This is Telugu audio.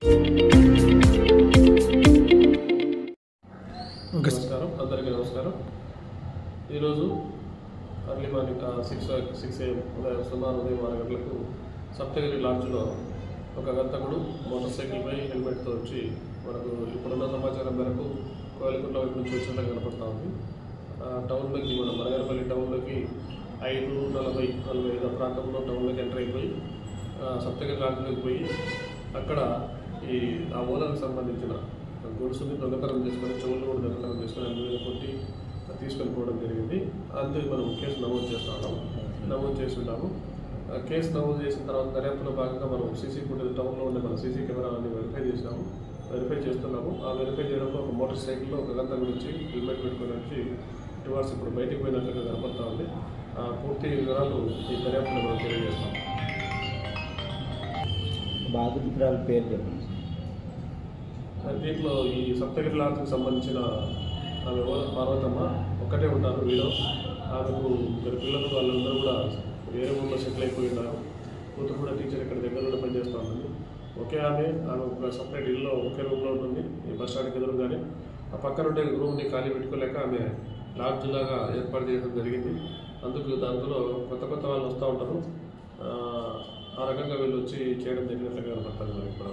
నమస్కారం, అందరికీ నమస్కారం. ఈరోజు అర్లీ మార్నింగ్ 6 AM సుమారు ఉదయం 6 గంటలకు సప్తగిరి లాడ్జ్లో ఒక గంతకుడు మోటార్ సైకిల్పై హెల్మెట్తో వచ్చి మనకు ఇప్పుడున్న సమాచారం మేరకు కోయలకుంట్ల వైపు నుంచి వచ్చినట్టు కనపడుతూ ఉంది. టౌన్లోకి మన మరగరపల్లి టౌన్లోకి 5:45 ప్రాంతంలో టౌన్లోకి ఎంటర్ అయిపోయి సప్తగిరి లాడ్జ్లోకి పోయి అక్కడ ఆ ఓనర్కి సంబంధించిన గొలుసుని దొంగతనం చేసుకొని చెవులు కూడా దొంగతనం చేసుకొని అందులో కొట్టి తీసుకెళ్ళిపోవడం జరిగింది. అందుకే మనం కేసు నమోదు చేసి ఉన్నాము. కేసు నమోదు చేసిన తర్వాత దర్యాప్తులో భాగంగా మనం సీసీ ఫుటేజ్ టౌన్లో ఉండే మన సీసీ కెమెరాలని వెరిఫై చేస్తున్నాము. ఆ వెరిఫై చేయడంలో ఒక మోటార్ సైకిల్లో ఒక గంట గురించి హెల్మెట్ పెట్టుకుని వచ్చి టువార్డ్స్ ఇప్పుడు బయటికి పోయినట్లుగా కనపడతా ఉంది. పూర్తి వివరాలు ఈ దర్యాప్తులో మనం తెలియజేస్తాం. బాధితురాల పేరు చెప్పండి. దీంట్లో ఈ సప్తగిరి లాడ్జ్కి సంబంధించిన ఆమె పార్వతమ్మ ఒక్కటే ఉంటారు. వీళ్ళు ఆమెకు ఇద్దరు పిల్లలు, వాళ్ళందరూ కూడా వేరే ఊళ్ళో సెటిల్ అయిపోయి ఉన్నారు. కూతురు కూడా టీచర్ ఇక్కడ దగ్గరలో పనిచేస్తూ ఉంటుంది. ఆమె ఒక సపరేట్ ఇల్లు ఒకే రూమ్లో ఉంటుంది. ఈ బస్ స్టాండ్కి ఎదురుగానే ఆ పక్కన ఉండే రూమ్ని ఖాళీ పెట్టుకోలేక ఆమె లాడ్జ్ లాగా ఏర్పాటు చేయడం జరిగింది. దాంట్లో కొత్త వాళ్ళు వస్తూ ఉంటారు. ఆ రకంగా వీళ్ళు వచ్చి చేయడం జరిగినట్లుగా కనపడుతుంది మనకి ఇప్పుడు.